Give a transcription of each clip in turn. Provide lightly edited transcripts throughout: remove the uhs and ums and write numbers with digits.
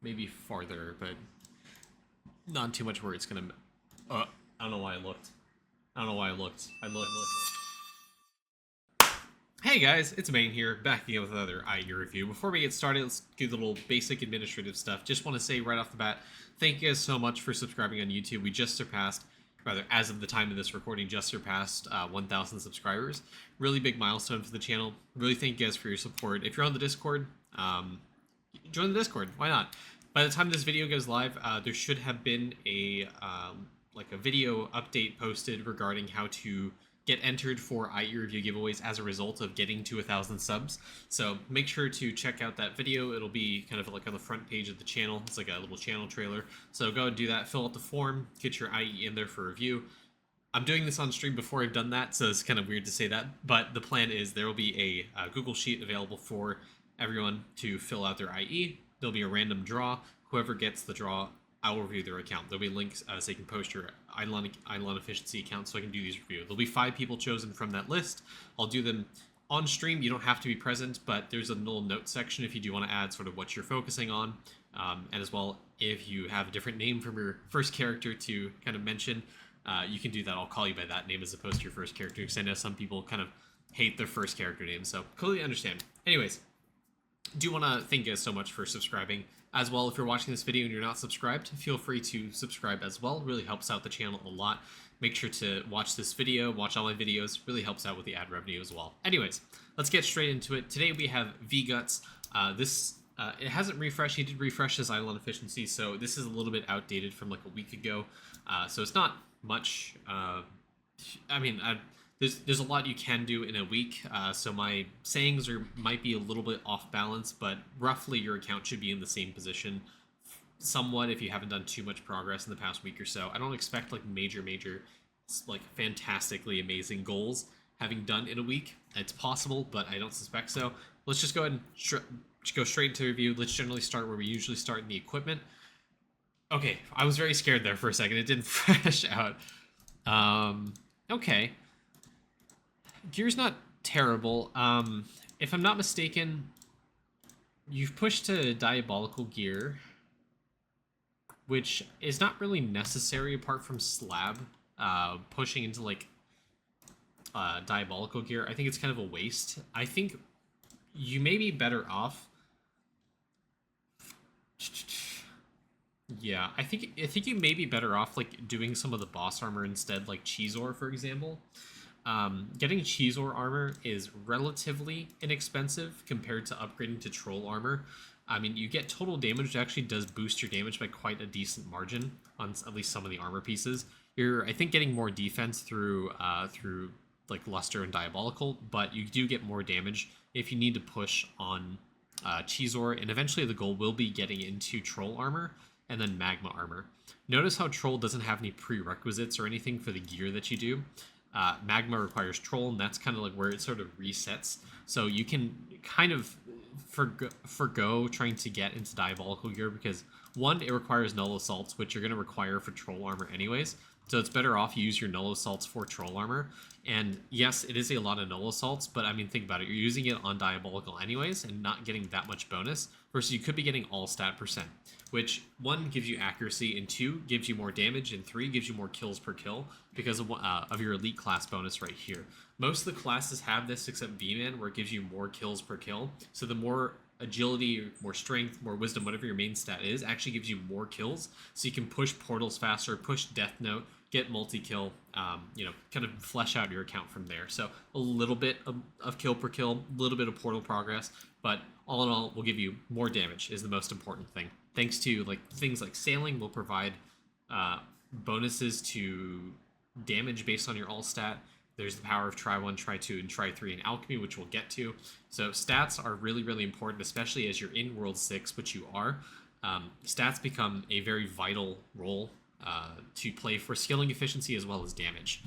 maybe farther, but not too much where it's gonna. I don't know why I looked. I don't know why I looked. I looked. Hey guys, it's Maine here, back again with another IE review. Before we get started, let's do the little basic administrative stuff. Just want to say right off the bat, thank you guys so much for subscribing on YouTube. We just surpassed, rather, as of the time of this recording, just surpassed 1,000 subscribers. Really big milestone for the channel. Really thank you guys for your support. If you're on the Discord, join the Discord. Why not? By the time this video goes live, there should have been a video update posted regarding how to get entered for IE review giveaways as a result of getting to 1,000 subs. So make sure to check out that video. It'll be kind of like on the front page of the channel. It's like a little channel trailer. So go and do that. Fill out the form. Get your IE in there for review. I'm doing this on stream before I've done that, so it's kind of weird to say that. But the plan is there will be a Google Sheet available for everyone to fill out their IE. There'll be a random draw. Whoever gets the draw, I will review their account. There'll be links so you can post your Idleon efficiency account so I can do these reviews. There'll be 5 people chosen from that list. I'll do them on stream. You don't have to be present, but there's a little note section if you do want to add sort of what you're focusing on. And as well, if you have a different name from your first character to kind of mention, you can do that. I'll call you by that name as opposed to your first character, because I know some people kind of hate their first character name, so completely understand. Anyways, do want to thank you guys so much for subscribing. As well, if you're watching this video and you're not subscribed, feel free to subscribe as well. It really helps out the channel a lot. Make sure to watch this video, watch all my videos. Really helps out with the ad revenue as well. Anyways, let's get straight into it. Today we have Vguts. It hasn't refreshed. He did refresh his Idleon efficiency, so this is a little bit outdated from like a week ago. So it's not much. There's a lot you can do in a week, so my sayings might be a little bit off balance, but roughly your account should be in the same position somewhat if you haven't done too much progress in the past week or so. I don't expect like major, like fantastically amazing goals having done in a week. It's possible, but I don't suspect so. Let's just go ahead and go straight into review. Let's generally start where we usually start in the equipment. Okay, I was very scared there for a second. It didn't fresh out. Okay. Gear's not terrible. If I'm not mistaken, you've pushed to Diabolical Gear, which is not really necessary apart from Slab. Pushing into, like, Diabolical Gear, I think it's kind of a waste. I think you may be better off... Yeah, I think you may be better off, like, doing some of the boss armor instead, like Cheezor, for example. Getting Cheezor armor is relatively inexpensive compared to upgrading to Troll armor. I mean, you get total damage, which actually does boost your damage by quite a decent margin on at least some of the armor pieces. You're, I think, getting more defense through like Luster and Diabolical, but you do get more damage if you need to push on Cheezor, and eventually the goal will be getting into Troll armor and then Magma armor. Notice how Troll doesn't have any prerequisites or anything for the gear that you do. Magma requires Troll, and that's kind of like where it sort of resets. So you can kind of forgo trying to get into Diabolical Gear because, one, it requires Null Assaults, which you're going to require for Troll armor anyways. So it's better off you use your Null Assaults for Troll armor. And yes, it is a lot of Null Assaults, but I mean, think about it. You're using it on Diabolical anyways and not getting that much bonus, versus you could be getting all stat percent, which 1 gives you accuracy, and 2 gives you more damage, and 3 gives you more kills per kill because of your elite class bonus right here. Most of the classes have this except V-Man, where it gives you more kills per kill. So the more agility, more strength, more wisdom, whatever your main stat is, actually gives you more kills. So you can push portals faster, push Death Note, get multi-kill, kind of flesh out your account from there. So a little bit of kill per kill, a little bit of portal progress, but all in all, will give you more damage is the most important thing. Thanks to like things like Sailing will provide bonuses to damage based on your all stat. There's the power of Try 1, Try 2, and Try 3 in Alchemy, which we'll get to. So stats are really, really important, especially as you're in World 6, which you are. Stats become a very vital role to play for skilling efficiency as well as damage.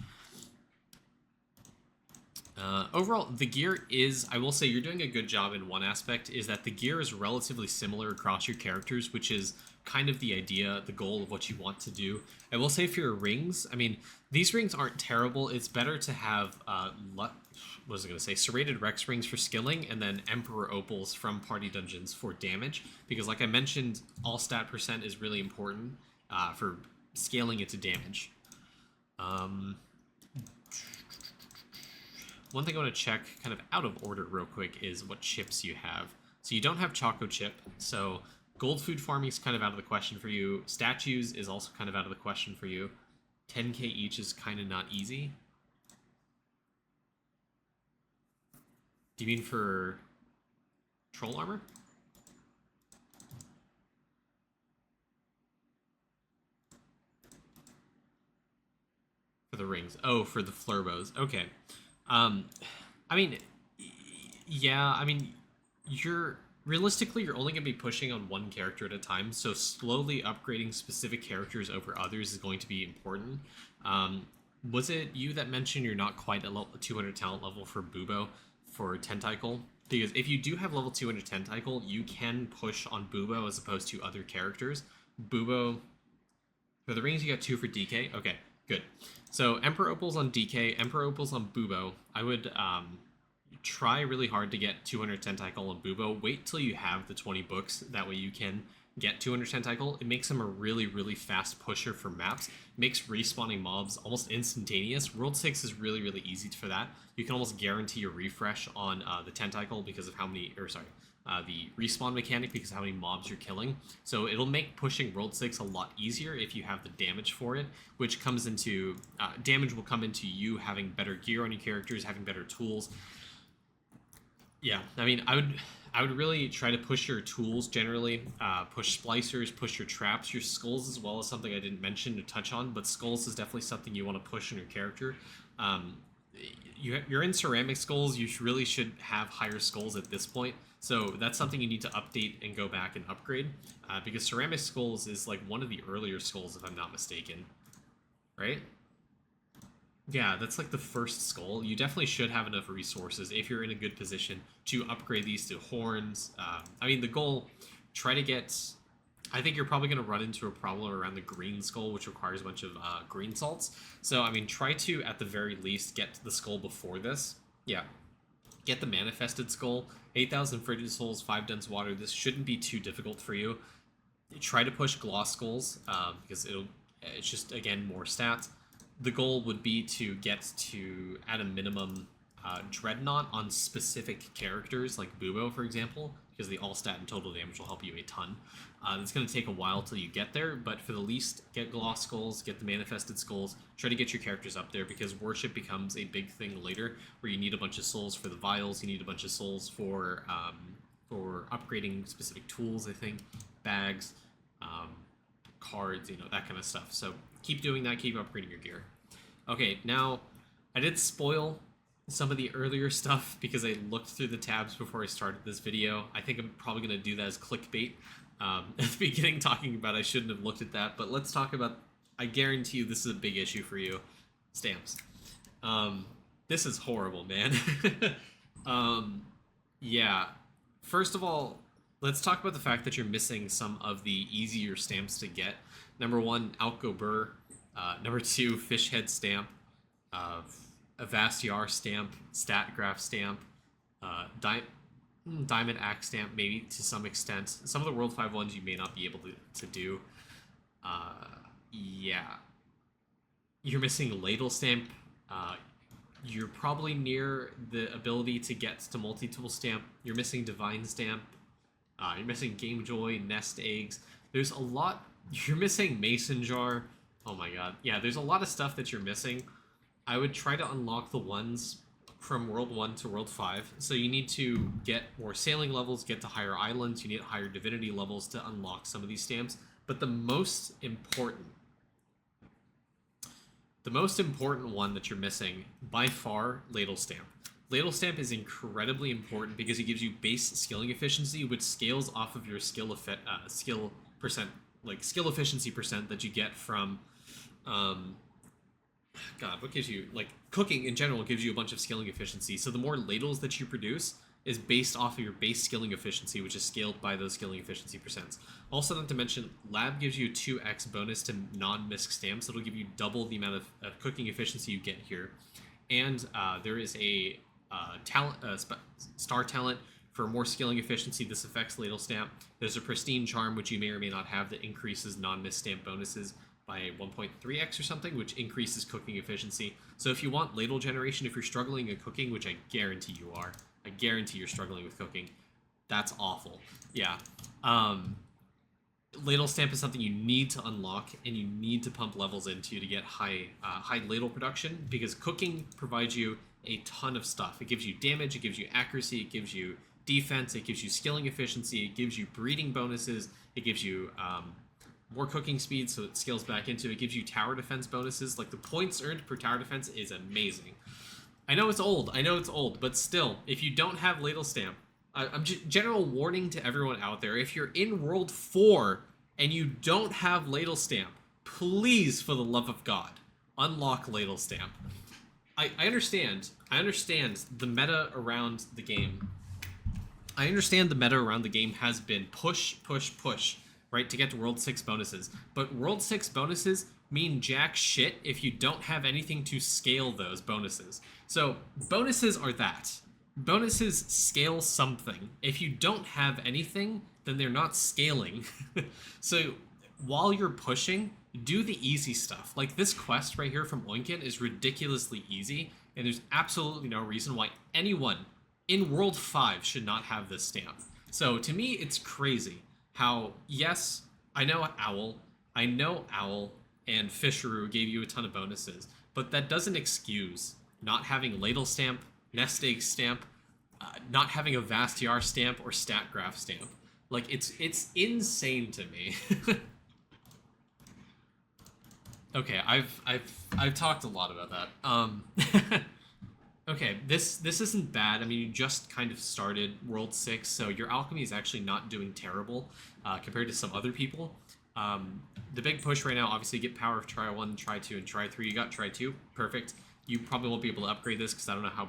Overall, the gear is, I will say, you're doing a good job in one aspect, is that the gear is relatively similar across your characters, which is kind of the idea, the goal of what you want to do. I will say for your rings, I mean, these rings aren't terrible. It's better to have, what was I going to say, serrated Rex rings for skilling, and then Emperor Opals from party dungeons for damage, because like I mentioned, all stat percent is really important for scaling it to damage. One thing I want to check, kind of out of order real quick, is what chips you have. So you don't have Choco Chip, so gold food farming is kind of out of the question for you. Statues is also kind of out of the question for you. 10k each is kind of not easy. Do you mean for troll armor? For the rings. Oh, for the flurbos. Okay. I mean, yeah, I mean, realistically, you're only going to be pushing on one character at a time, so slowly upgrading specific characters over others is going to be important. Was it you that mentioned you're not quite at level 200 talent level for Bubo for Tentacle? Because if you do have level 200 Tentacle, you can push on Bubo as opposed to other characters. Bubo, for the rings, you got 2 for DK. Okay, good. So Emperor Opals on DK, Emperor Opals on Bubo. I would try really hard to get 200 Tentacle on Bubo. Wait till you have the 20 books. That way you can get 200 Tentacle. It makes him a really, really fast pusher for maps. It makes respawning mobs almost instantaneous. World 6 is really, really easy for that. You can almost guarantee a refresh on the Tentacle because of how many, the respawn mechanic because of how many mobs you're killing. So it'll make pushing World 6 a lot easier if you have the damage for it, which comes into, damage will come into you having better gear on your characters, having better tools. Yeah, I mean, I would really try to push your tools generally, push splicers, push your traps, your skulls as well as something I didn't mention to touch on, but skulls is definitely something you want to push in your character. You're in ceramic skulls, you really should have higher skulls at this point, so that's something you need to update and go back and upgrade, because ceramic skulls is like one of the earlier skulls if I'm not mistaken, right? Yeah, that's like the first skull. You definitely should have enough resources if you're in a good position to upgrade these to horns. I mean, the goal, try to get... I think you're probably going to run into a problem around the green skull, which requires a bunch of green salts. So, I mean, try to, at the very least, get the skull before this. Yeah. Get the manifested skull. 8,000 frigid souls, 5 dense water. This shouldn't be too difficult for you. Try to push gloss skulls, because it's just, again, more stats. The goal would be to get to, at a minimum, Dreadnought on specific characters, like Bubo, for example, because the all-stat and total damage will help you a ton. It's going to take a while till you get there, but for the least, get Gloss Skulls, get the Manifested Skulls, try to get your characters up there, because Worship becomes a big thing later, where you need a bunch of souls for the Vials, you need a bunch of souls for upgrading specific tools, I think, bags, cards, that kind of stuff. So keep doing that, keep upgrading your gear. Okay, now, I did spoil some of the earlier stuff because I looked through the tabs before I started this video. I think I'm probably going to do that as clickbait. At the beginning, talking about I shouldn't have looked at that, but let's talk about, I guarantee you this is a big issue for you, stamps. This is horrible, man. Yeah, first of all, let's talk about the fact that you're missing some of the easier stamps to get. Number 1, Outgo Burr. Number 2, Fishhead Stamp. Avastiar Stamp. Statgraph Stamp. Diamond Axe Stamp, maybe to some extent. Some of the World 5 ones you may not be able to do. Yeah. You're missing Ladle Stamp. You're probably near the ability to get to Multi-Tool Stamp. You're missing Divine Stamp. You're missing Game Joy, Nest Eggs. There's a lot. You're missing Mason Jar. Oh my god. Yeah, there's a lot of stuff that you're missing. I would try to unlock the ones from World 1 to World 5. So you need to get more sailing levels, get to higher islands, you need higher divinity levels to unlock some of these stamps. But the most important one that you're missing, by far, Ladle Stamp. Ladle Stamp is incredibly important because it gives you base skilling efficiency, which scales off of your skill efficiency percent that you get from God, what gives you, like, cooking in general gives you a bunch of skilling efficiency. So the more ladles that you produce is based off of your base skilling efficiency, which is scaled by those skilling efficiency percents. Also, not to mention, lab gives you a 2x bonus to non-misc stamps. So it'll give you double the amount of cooking efficiency you get here. And there is a star talent for more skilling efficiency. This affects ladle stamp. There's a pristine charm, which you may or may not have, that increases non-miss stamp bonuses by 1.3x or something, which increases cooking efficiency. So if you want ladle generation, if you're struggling at cooking, which I guarantee you are, I guarantee you're struggling with cooking, that's awful. Yeah. Ladle stamp is something you need to unlock, and you need to pump levels into to get high ladle production, because cooking provides you a ton of stuff. It gives you damage, it gives you accuracy, it gives you defense, it gives you skilling efficiency, it gives you breeding bonuses, it gives you more cooking speed, so it scales back into it. It gives you tower defense bonuses. Like, the points earned per tower defense is amazing. I know it's old, but still, if you don't have ladle stamp, I'm just general warning to everyone out there: if you're in World 4 and you don't have ladle stamp, please, for the love of God, unlock ladle stamp. I understand the meta around the game. I understand the meta around the game has been push, right, to get to World 6 bonuses. But World 6 bonuses mean jack shit if you don't have anything to scale those bonuses. So bonuses are that. Bonuses scale something. If you don't have anything, then they're not scaling. So while you're pushing, do the easy stuff. Like, this quest right here from Oinkin is ridiculously easy, and there's absolutely no reason why anyone in World 5 should not have this stamp. So to me, it's crazy how, yes, I know Owl and Fisheroo gave you a ton of bonuses, but that doesn't excuse not having ladle stamp, nest egg stamp, not having a vast TR stamp or stat graph stamp. Like, it's insane to me. Okay, I've talked a lot about that. Okay, this isn't bad. I mean, you just kind of started World 6, so your alchemy is actually not doing terrible compared to some other people. The big push right now, obviously, get power of try 1, try 2, and try 3. You got try 2, perfect. You probably won't be able to upgrade this because I don't know how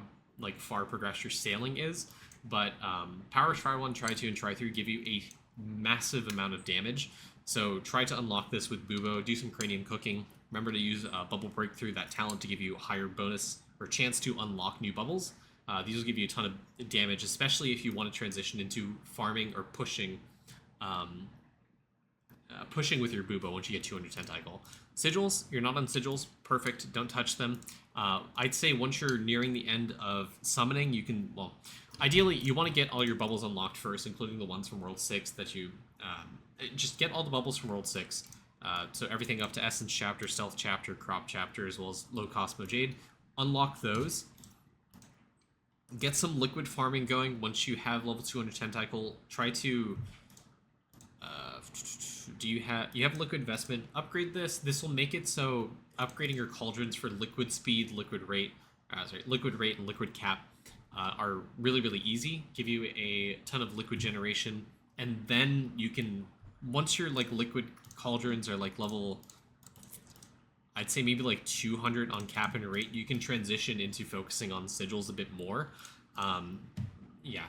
far progressed your sailing is, but power of try 1, try 2, and try 3 give you a massive amount of damage. So try to unlock this with Bubo, do some cranium cooking. Remember to use Bubble Breakthrough, that talent, to give you higher bonus or chance to unlock new bubbles. These will give you a ton of damage, especially if you want to transition into farming or pushing with your Bubo once you get 200 tentacle. Sigils, you're not on sigils, perfect, don't touch them. I'd say once you're nearing the end of summoning, you can, well, ideally you want to get all your bubbles unlocked first, including the ones from World 6 that you, just get all the bubbles from World 6. So everything up to Essence Chapter, Stealth Chapter, Crop Chapter, as well as Low Cosmo Jade. Unlock those. Get some liquid farming going once you have level 200 tentacle. Try to you have liquid investment. Upgrade this. This will make it so upgrading your cauldrons for liquid speed, liquid rate, and liquid cap are really, really easy. Give you a ton of liquid generation, and then you can, once your liquid cauldrons are level, I'd say maybe 200 on cap and rate, you can transition into focusing on sigils a bit more. Yeah,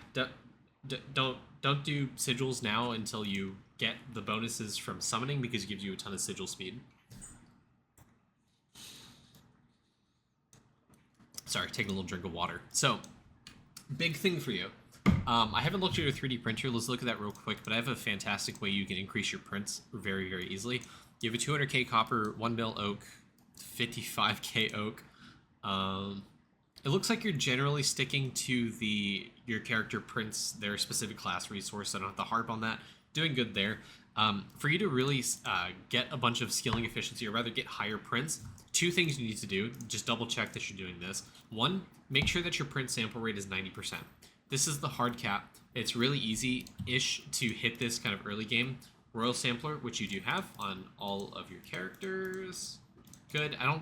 don't do sigils now until you get the bonuses from summoning, because it gives you a ton of sigil speed. Sorry, taking a little drink of water. So, big thing for you. I haven't looked at your 3D printer. Let's look at that real quick, but I have a fantastic way you can increase your prints very, very easily. You have a 200k copper, 1 mil oak, 55k oak. It looks like you're generally sticking to your character prints, their specific class resource, so I don't have to harp on that. Doing good there. For you to really get a bunch of skilling efficiency, or rather get higher prints, 2 things you need to do. Just double check that you're doing this. 1, make sure that your print sample rate is 90%. This is the hard cap. It's really easy-ish to hit this kind of early game. Royal Sampler, which you do have on all of your characters. Good. I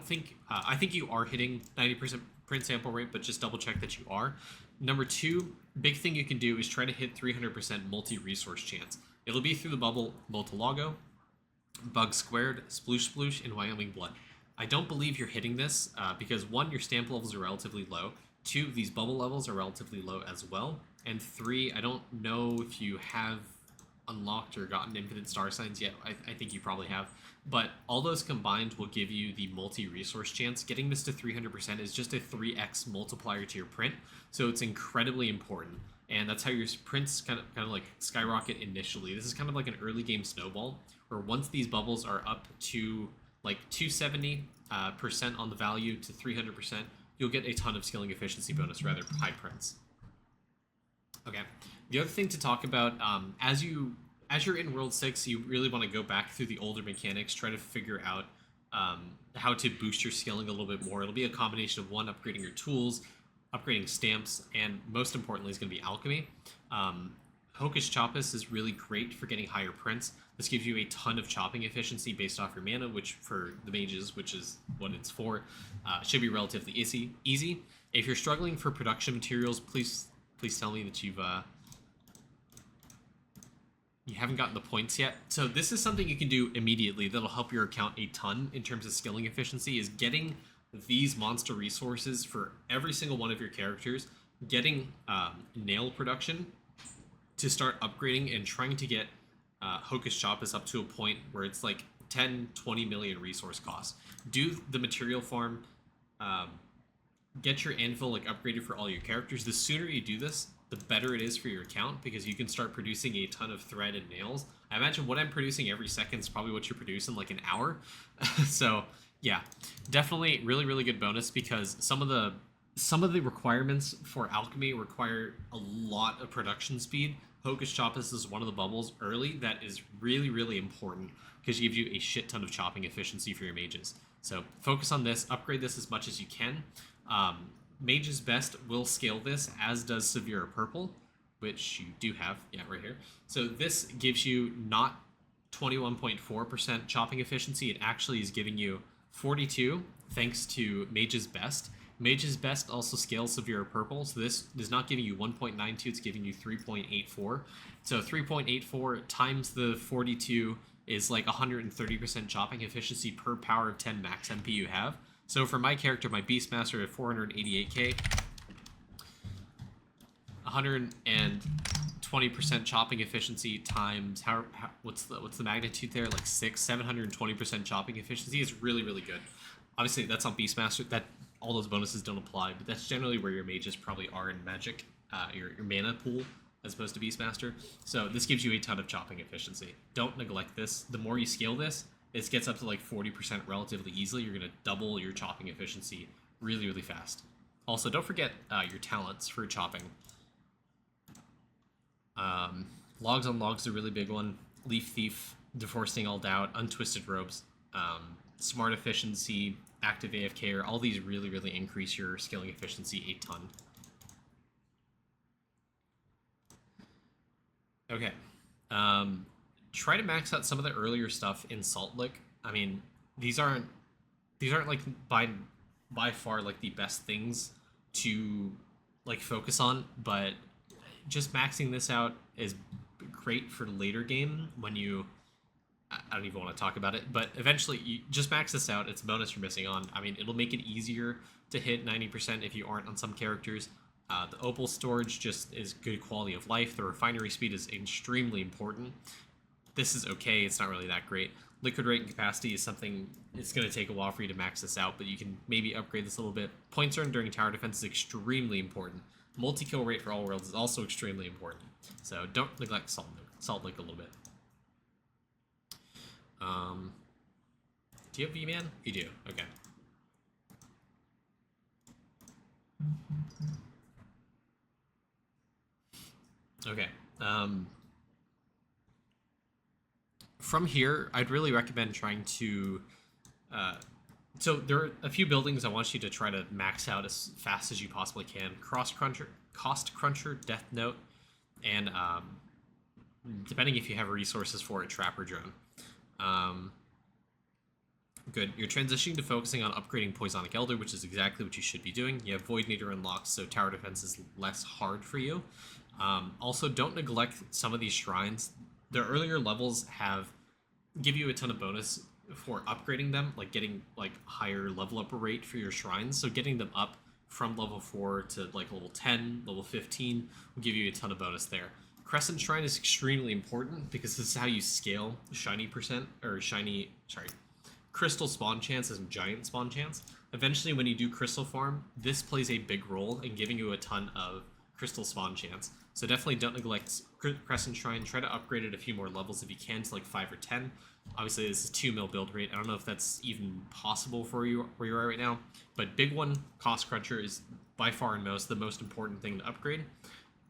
think you are hitting 90% print sample rate, but just double check that you are. Number 2, big thing you can do is try to hit 300% multi-resource chance. It'll be through the bubble Multilago, Bug Squared, Sploosh Sploosh, and Wyoming Blood. I don't believe you're hitting this because one, your stamp levels are relatively low. Two, these bubble levels are relatively low as well. And three, I don't know if you have unlocked or gotten infinite star signs yet. I think you probably have. But all those combined will give you the multi-resource chance. Getting this to 300% is just a 3x multiplier to your print, so it's incredibly important. And that's how your prints kind of like skyrocket initially. This is kind of like an early game snowball, where once these bubbles are up to like 270% on the value to 300%, you'll get a ton of skilling efficiency bonus, rather high prints. Okay. The other thing to talk about, as you're in World 6, you really want to go back through the older mechanics, try to figure out how to boost your skilling a little bit more. It'll be a combination of, one, upgrading your tools, upgrading stamps, and most importantly is going to be alchemy. Hocus Chopus is really great for getting higher prints. This gives you a ton of chopping efficiency based off your mana, which for the mages, which is what it's for, should be relatively easy. If you're struggling for production materials, please tell me that you haven't gotten the points yet. So this is something you can do immediately that'll help your account a ton in terms of skilling efficiency, is getting these monster resources for every single one of your characters, getting nail production to start upgrading and trying to get Hocus Chopus up to a point where it's like 10-20 million resource costs. Do the material farm, get your anvil like upgraded for all your characters. The sooner you do this, the better it is for your account, because you can start producing a ton of thread and nails. I imagine what I'm producing every second is probably what you're producing like an hour. So yeah, definitely really good bonus, because some of the requirements for alchemy require a lot of production speed. Hocus Chopus is one of the bubbles early that is really important, because it gives you a shit ton of chopping efficiency for your mages. So focus on this, upgrade this as much as you can. Mage's Best will scale this, as does Severe Purple, which you do have, yeah, right here. So this gives you not 21.4% chopping efficiency, it actually is giving you 42 thanks to Mage's Best. Mage's Best also scales Severe Purple, so this is not giving you 1.92, it's giving you 3.84. So 3.84 times the 42 is like 130% chopping efficiency per power of 10 max MP you have. So for my character, my Beastmaster at 488k, 120% chopping efficiency times what's the magnitude there? Like 720% chopping efficiency is really good. Obviously, that's on Beastmaster. That all those bonuses don't apply, but that's generally where your mages probably are in Magic, your mana pool, as opposed to Beastmaster. So this gives you a ton of chopping efficiency. Don't neglect this. The more you scale this, it gets up to like 40% relatively easily. You're going to double your chopping efficiency really fast. Also, don't forget your talents for chopping. Logs on Logs is a really big one. Leaf Thief, Deforesting All Doubt, Untwisted Robes, Smart Efficiency, Active AFK, all these really increase your skilling efficiency a ton. Okay. Try to max out some of the earlier stuff in Salt Lick. I mean, these aren't like by far like the best things to like focus on, but just maxing this out is great for later game when you, I don't even want to talk about it, but eventually you just max this out. It's a bonus you're missing on. I mean, it'll make it easier to hit 90% if you aren't on some characters. The opal storage just is good quality of life. The refinery speed is extremely important. This is okay, it's not really that great. Liquid rate and capacity is something, it's going to take a while for you to max this out, but you can maybe upgrade this a little bit. Points earned during tower defense is extremely important. Multi-kill rate for all worlds is also extremely important. So don't neglect Salt Lake a little bit. Do you have V-Man? You do, okay. Okay. From here, I'd really recommend trying to... so there are a few buildings I want you to try to max out as fast as you possibly can. Cost Cruncher, Death Note, and depending if you have resources for it, Trapper Drone. Good. You're transitioning to focusing on upgrading Poisonic Elder, which is exactly what you should be doing. You have Void Meter unlocked, so tower defense is less hard for you. Also, don't neglect some of these shrines. The earlier levels give you a ton of bonus for upgrading them, like getting like higher level up rate for your shrines. So getting them up from level 4 to like level 10, level 15 will give you a ton of bonus there. Crescent Shrine is extremely important because this is how you scale shiny percent, or shiny, sorry, crystal spawn chance and giant spawn chance. Eventually, when you do crystal farm, this plays a big role in giving you a ton of crystal spawn chance. So definitely don't neglect Crescent Shrine. Try to upgrade it a few more levels if you can to like 5 or 10. Obviously, this is 2 mil build rate. I don't know if that's even possible for you where you are right now. But big one, Cost Cruncher is by far and most the most important thing to upgrade.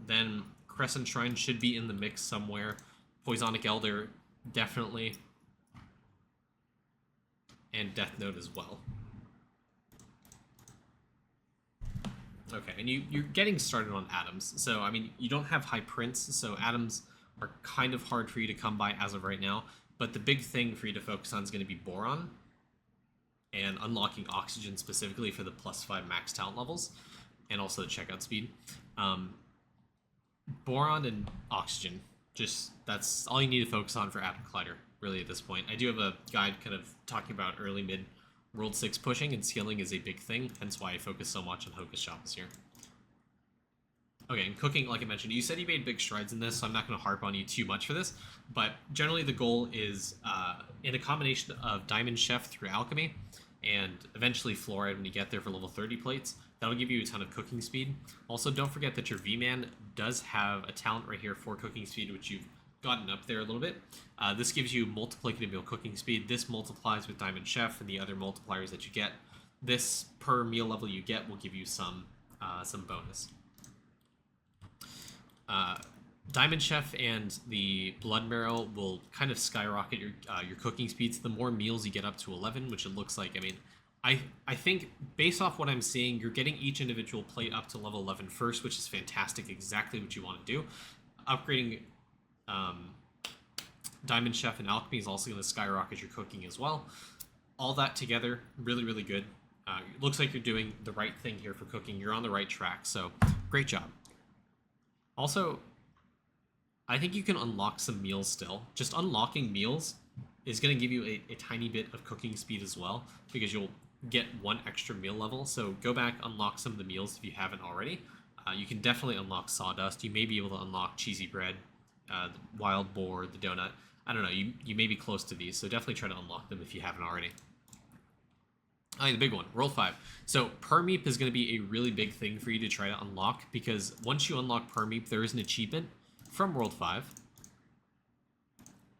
Then Crescent Shrine should be in the mix somewhere. Poisonic Elder, definitely. And Death Note as well. Okay, and you're getting started on atoms. So, I mean, you don't have high prints, so atoms are kind of hard for you to come by as of right now. But the big thing for you to focus on is going to be boron and unlocking oxygen specifically for the +5 max talent levels and also the checkout speed. Boron and oxygen, just that's all you need to focus on for Atom Collider, really, at this point. I do have a guide kind of talking about early, mid, World 6 pushing, and scaling is a big thing, hence why I focus so much on Hocus Shop this year. Okay, and cooking, like I mentioned, you said you made big strides in this, so I'm not going to harp on you too much for this, but generally the goal is in a combination of Diamond Chef through Alchemy, and eventually Fluoride when you get there for level 30 plates. That'll give you a ton of cooking speed. Also, don't forget that your V-Man does have a talent right here for cooking speed, which you've gotten up there a little bit. This gives you multiplicative meal cooking speed. This multiplies with Diamond Chef and the other multipliers that you get. This per meal level you get will give you some bonus. Diamond Chef and the Blood Marrow will kind of skyrocket your cooking speeds. The more meals you get up to 11, which it looks like, I mean, I think based off what I'm seeing, you're getting each individual plate up to level 11 first, which is fantastic, exactly what you want to do. Upgrading Diamond Chef and Alchemy is also going to skyrocket your cooking as well. All that together, really, really good. It looks like you're doing the right thing here for cooking. You're on the right track, so great job. Also, I think you can unlock some meals still. Just unlocking meals is going to give you a tiny bit of cooking speed as well, because you'll get 1 extra meal level. So go back, unlock some of the meals if you haven't already. You can definitely unlock Sawdust. You may be able to unlock Cheesy Bread, the Wild Boar, the Donut. I don't know, you may be close to these, so definitely try to unlock them if you haven't already. The big one, World 5. So Permeep is going to be a really big thing for you to try to unlock, because once you unlock Permeep, there is an achievement from World 5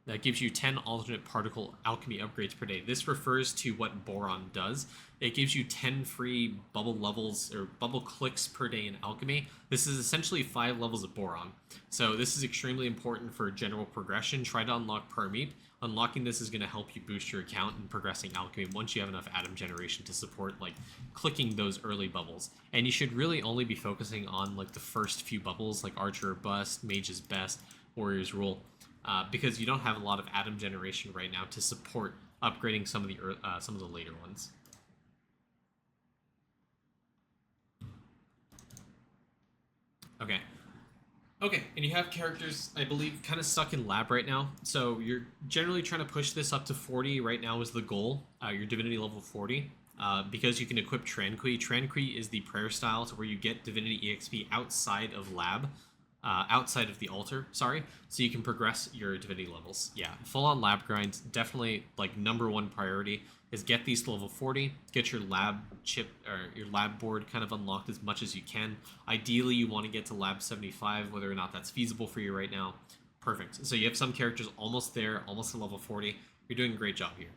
that gives you 10 alternate particle alchemy upgrades per day. This refers to what Boron does. It gives you 10 free bubble levels or bubble clicks per day in alchemy. This is essentially 5 levels of Boron. So this is extremely important for general progression. Try to unlock Permeep. Unlocking this is going to help you boost your account and progressing alchemy once you have enough atom generation to support like clicking those early bubbles. And you should really only be focusing on like the first few bubbles, like Archer or Bust, Mage's Best, Warrior's Rule, because you don't have a lot of atom generation right now to support upgrading some of the later ones. Okay, and you have characters, I believe, kind of stuck in lab right now. So you're generally trying to push this up to 40 right now is the goal. Your divinity level 40. Because you can equip Tranquil. Tranquil is the prayer style, to where you get divinity EXP outside of lab. Outside of the altar, sorry, so you can progress your divinity levels. Yeah, full-on lab grind, definitely like #1 priority is get these to level 40, get your lab chip or your lab board kind of unlocked as much as you can. Ideally, you want to get to lab 75, whether or not that's feasible for you right now. Perfect. So you have some characters almost there, almost to level 40. You're doing a great job here.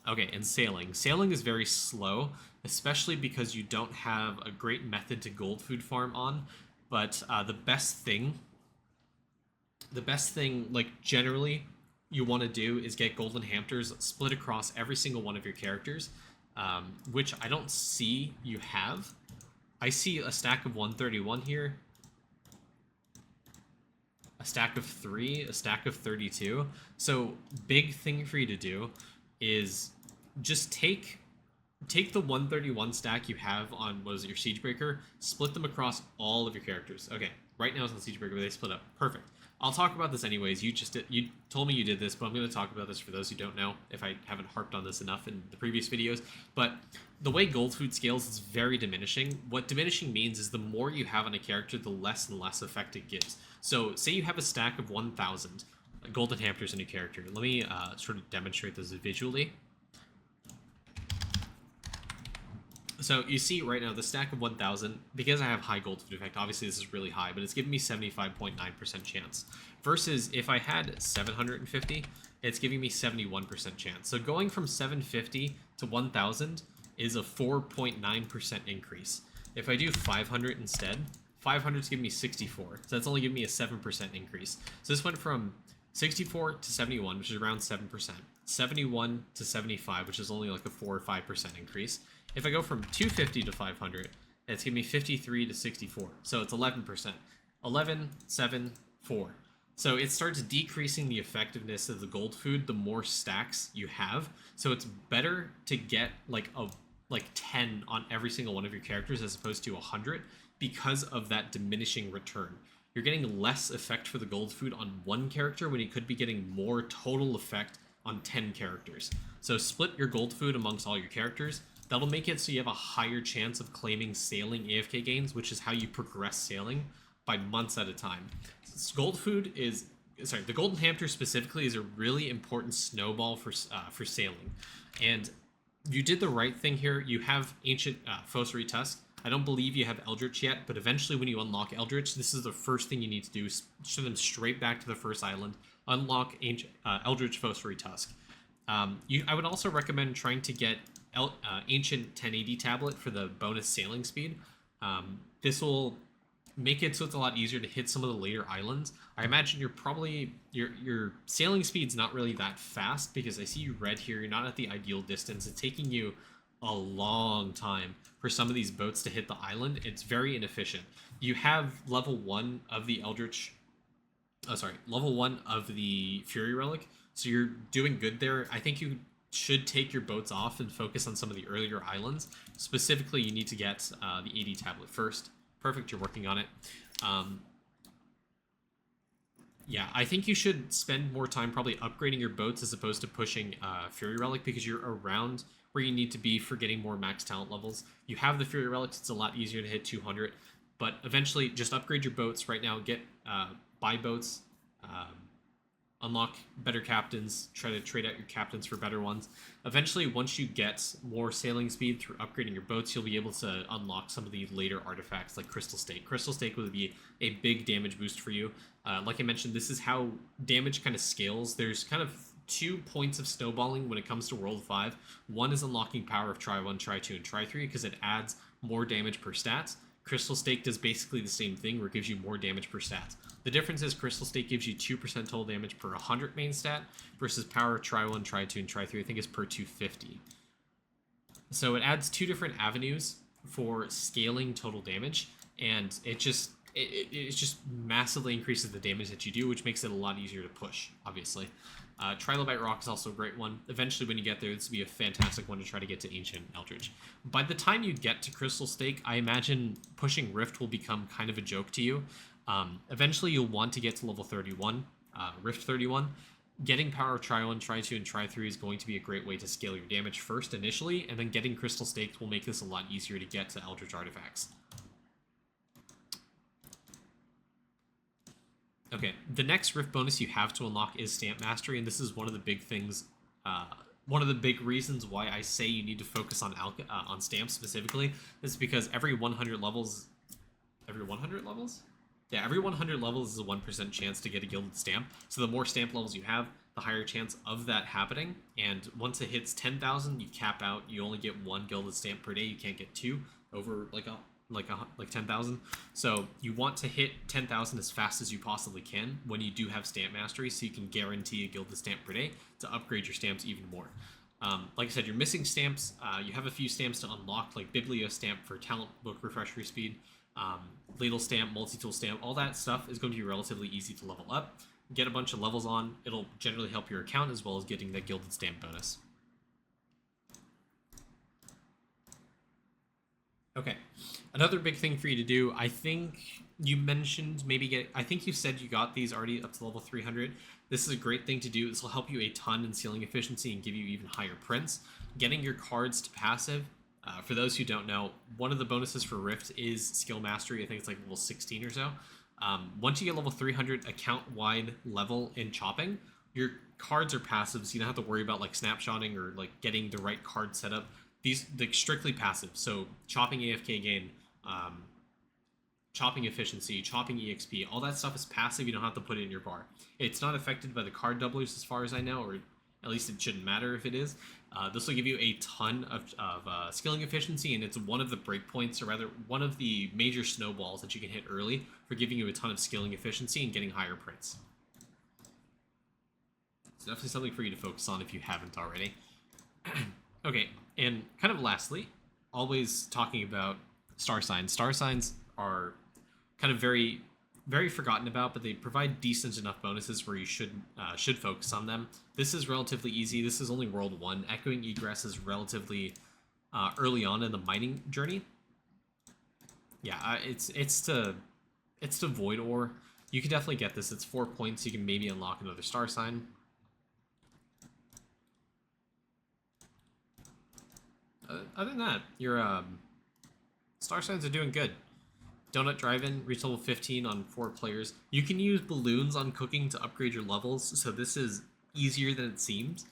Okay, and sailing. Sailing is very slow, especially because you don't have a great method to gold food farm on. But the best thing, like generally you want to do is get golden hamsters split across every single one of your characters, which I don't see you have. I see a stack of 131 here, a stack of 3, a stack of 32. So big thing for you to do is just take the 131 stack you have on, what is it, your Siegebreaker, split them across all of your characters. Okay, right now it's on Siegebreaker, but they split up. Perfect. I'll talk about this anyways. You told me you did this, but I'm going to talk about this for those who don't know, if I haven't harped on this enough in the previous videos. But the way gold food scales is very diminishing. What diminishing means is the more you have on a character, the less and less effect it gives. So say you have a stack of 1,000 golden hamsters in a character. Let me sort of demonstrate this visually. So you see right now the stack of 1,000, because I have high gold food effect, obviously this is really high, but it's giving me 75.9% chance. Versus if I had 750, it's giving me 71% chance. So going from 750 to 1,000 is a 4.9% increase. If I do 500 instead, 500 is giving me 64. So that's only giving me a 7% increase. So this went from 64 to 71, which is around 7%. 71 to 75, which is only like a 4 or 5% increase. If I go from 250 to 500, it's giving me 53 to 64. So it's 11%. 11, 7, 4. So it starts decreasing the effectiveness of the gold food the more stacks you have. So it's better to get like 10 on every single one of your characters as opposed to 100 because of that diminishing return. You're getting less effect for the gold food on one character when you could be getting more total effect on 10 characters. So split your gold food amongst all your characters. That'll make it so you have a higher chance of claiming sailing AFK gains, which is how you progress sailing by months at a time. Gold food is, sorry, the golden hamster specifically is a really important snowball for sailing. And you did the right thing here. You have ancient Fossary Tusk. I don't believe you have Eldritch yet, but eventually when you unlock Eldritch, this is the first thing you need to do. Send them straight back to the first island. Unlock ancient, Eldritch Fossary Tusk. I would also recommend trying to get Ancient 1080 tablet for the bonus sailing speed. This will make it so it's a lot easier to hit some of the later islands. I imagine you're probably your sailing speed's not really that fast because I see you red here. You're not at the ideal distance. It's taking you a long time for some of these boats to hit the island. It's very inefficient. You have level 1 of the Eldritch, level 1 of the Fury Relic, so you're doing good there. I think you should take your boats off and focus on some of the earlier islands. Specifically, you need to get the 80 tablet first. Perfect, you're working on it. Yeah, I think you should spend more time probably upgrading your boats as opposed to pushing Fury Relic because you're around where you need to be for getting more max talent levels. You have the Fury Relics, it's a lot easier to hit 200, but eventually just upgrade your boats right now, get buy boats, unlock better captains, try to trade out your captains for better ones. Eventually, once you get more sailing speed through upgrading your boats, you'll be able to unlock some of the later artifacts like Crystal Stake. Crystal Stake would be a big damage boost for you. Like I mentioned, this is how damage kind of scales. There's kind of 2 points of snowballing when it comes to World 5. One is unlocking Power of Try 1, Try 2, and Try 3 because it adds more damage per stats. Crystal Stake does basically the same thing where it gives you more damage per stats. The difference is Crystal Stake gives you 2% total damage per 100 main stat versus Power of Try 1, Try 2, and Try 3 I think is per 250. So it adds 2 different avenues for scaling total damage, and it just massively increases the damage that you do, which makes it a lot easier to push, obviously. Trilobite Rock is also a great one. Eventually, when you get there, this will be a fantastic one to try to get to Ancient Eldritch. By the time you get to Crystal Stake, I imagine pushing Rift will become kind of a joke to you. Eventually, you'll want to get to level 31, Rift 31. Getting Power of Try 1, Try 2, and Try 3 is going to be a great way to scale your damage first initially, and then getting Crystal Stakes will make this a lot easier to get to Eldritch Artifacts. Okay, the next Rift bonus you have to unlock is Stamp Mastery, and this is one of the big things, one of the big reasons why I say you need to focus on stamps specifically, is because every 100 levels? Yeah, every 100 levels is a 1% chance to get a gilded stamp, so the more stamp levels you have, the higher chance of that happening, and once it hits 10,000, you cap out, you only get 1 gilded stamp per day, you can't get 2 over like 10,000. So you want to hit 10,000 as fast as you possibly can when you do have stamp mastery, so you can guarantee a gilded stamp per day to upgrade your stamps even more. Like I said, you're missing stamps. You have a few stamps to unlock, like Biblio stamp for talent book refresher speed, ladle stamp, multi-tool stamp. All that stuff is going to be relatively easy to level up. Get a bunch of levels on. It'll generally help your account as well as getting that gilded stamp bonus. Okay. Another big thing for you to do, I think you mentioned I think you said you got these already up to level 300. This is a great thing to do. This will help you a ton in sealing efficiency and give you even higher prints. Getting your cards to passive, for those who don't know, one of the bonuses for Rift is skill mastery. I think it's like level 16 or so. Once you get level 300 account-wide level in chopping, your cards are passive, so you don't have to worry about like snapshotting or like getting the right card setup. They're strictly passive, so chopping AFK gain, chopping efficiency, chopping EXP, all that stuff is passive. You don't have to put it in your bar. It's not affected by the card doublers as far as I know, or at least it shouldn't matter if it is. This will give you a ton of skilling efficiency, and it's one of the breakpoints, or rather one of the major snowballs that you can hit early for giving you a ton of skilling efficiency and getting higher prints. It's definitely something for you to focus on if you haven't already. Okay, and kind of lastly, always talking about star signs. Star signs are kind of very, very forgotten about, but they provide decent enough bonuses where you should focus on them. This is relatively easy. This is only World 1. Echoing Egress is relatively early on in the mining journey. Yeah, it's to Void Ore. You can definitely get this. It's 4 points. You can maybe unlock another star sign. Other than that, your star signs are doing good. Donut Drive-In, reach level 15 on 4 players. You can use balloons on cooking to upgrade your levels, so this is easier than it seems.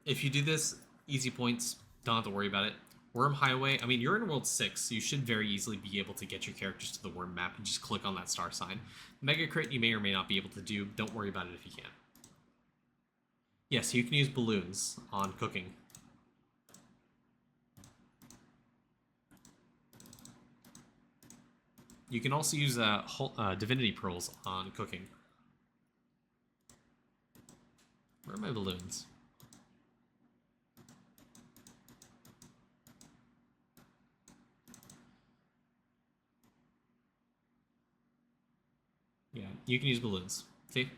If you do this, easy points, don't have to worry about it. Worm Highway, I mean, you're in World 6, so you should very easily be able to get your characters to the worm map and just click on that star sign. Mega Crit, you may or may not be able to do. Don't worry about it if you can. Yes, you can use balloons on cooking. You can also use Divinity Pearls on cooking. Where are my balloons? Yeah, you can use balloons. See?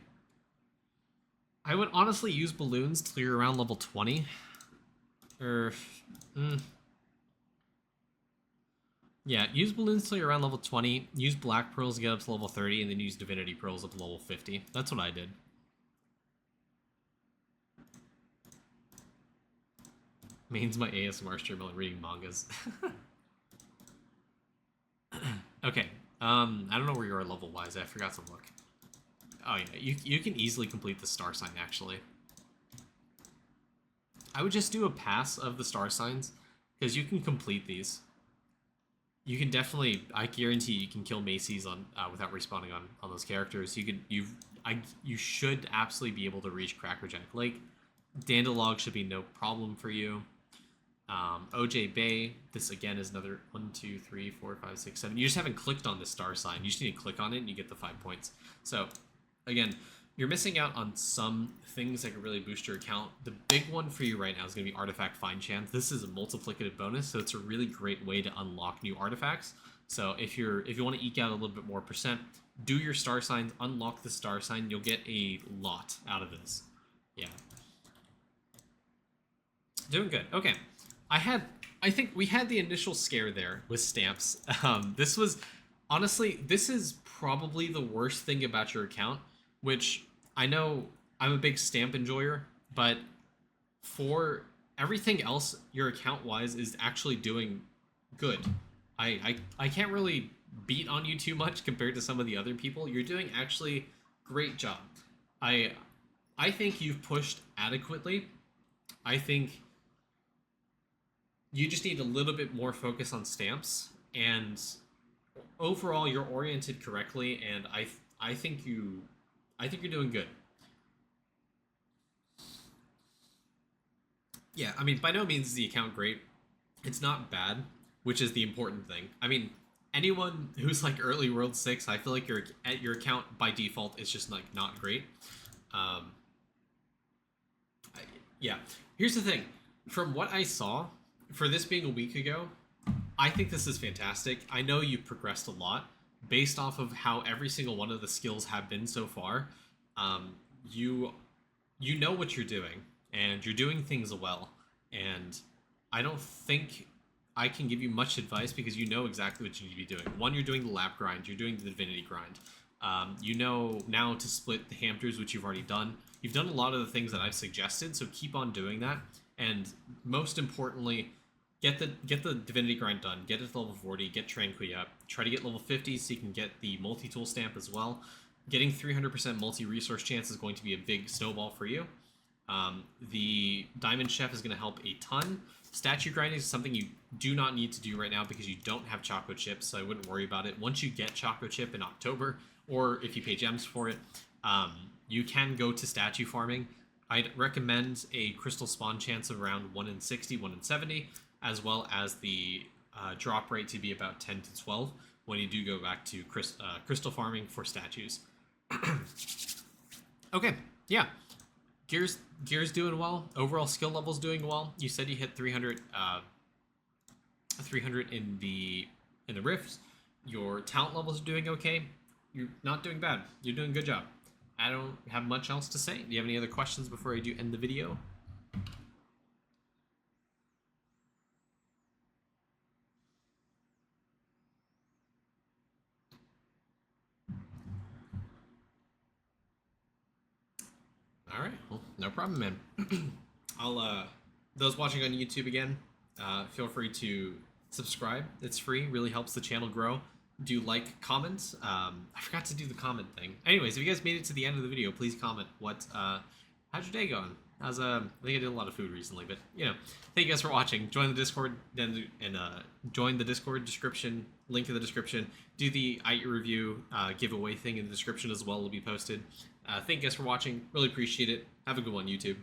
I would honestly use balloons till you're around level 20. Yeah, use balloons till you're around level 20, use black pearls to get up to level 30, and then use divinity pearls up to level 50. That's what I did. Means my ASMR stream while reading mangas. Okay, I don't know where you are level-wise. I forgot to look. Oh yeah, you can easily complete the star sign, actually. I would just do a pass of the star signs, because you can complete these. You can definitely, I guarantee you can kill Macy's on without respawning on those characters. You should absolutely be able to reach Crackerjack Lake. Dandalog should be no problem for you. OJ Bay, this again is another 1, 2, 3, 4, 5, 6, 7. You just haven't clicked on the star sign. You just need to click on it and you get the 5 points. So again, you're missing out on some things that could really boost your account. The big one for you right now is going to be Artifact Find Chance. This is a multiplicative bonus, so it's a really great way to unlock new artifacts. So if you want to eke out a little bit more percent, do your star signs, unlock the star sign. You'll get a lot out of this. Yeah. Doing good. Okay. I think we had the initial scare there with stamps. This is probably the worst thing about your account, which I know I'm a big stamp enjoyer, but for everything else, your account-wise is actually doing good. I can't really beat on you too much compared to some of the other people. You're doing actually great job. I think you've pushed adequately. I think you just need a little bit more focus on stamps, and overall you're oriented correctly, and I think you're doing good. Yeah, I mean, by no means is the account great. It's not bad, which is the important thing. I mean, anyone who's like early World 6, I feel like your account by default is just like not great. Yeah, here's the thing. From what I saw, for this being a week ago, I think this is fantastic. I know you've progressed a lot based off of how every single one of the skills have been so far. You know what you're doing, and you're doing things well. And I don't think I can give you much advice because you know exactly what you need to be doing. One, you're doing the lab grind, you're doing the divinity grind. You know now to split the hampers, which you've already done. You've done a lot of the things that I've suggested, so keep on doing that. And most importantly, get the divinity grind done. Get it to level 40. Get Tranquil up. Try to get level 50 so you can get the multi-tool stamp as well. Getting 300% multi-resource chance is going to be a big snowball for you. The Diamond Chef is going to help a ton. Statue grinding is something you do not need to do right now because you don't have Choco Chip, so I wouldn't worry about it. Once you get Choco Chip in October, or if you pay gems for it, you can go to statue farming. I'd recommend a crystal spawn chance of around 1 in 60, 1 in 70, as well as the drop rate to be about 10 to 12 when you do go back to crystal farming for statues. Okay, yeah. Gear's doing well. Overall skill level's doing well. You said you hit 300 in the rifts. Your talent levels are doing okay. You're not doing bad. You're doing a good job. I don't have much else to say. Do you have any other questions before I do end the video? All right, well, no problem, man. I'll those watching on YouTube again, feel free to subscribe. It's free, really helps the channel grow. Do like, comment. I forgot to do the comment thing. Anyways, if you guys made it to the end of the video, please comment how's your day going? I think I did a lot of food recently, but you know, thank you guys for watching. Join the Discord and join the Discord description, link in the description. Do the IT review giveaway thing in the description as well, will be posted. Thank you guys for watching. Really appreciate it. Have a good one, YouTube.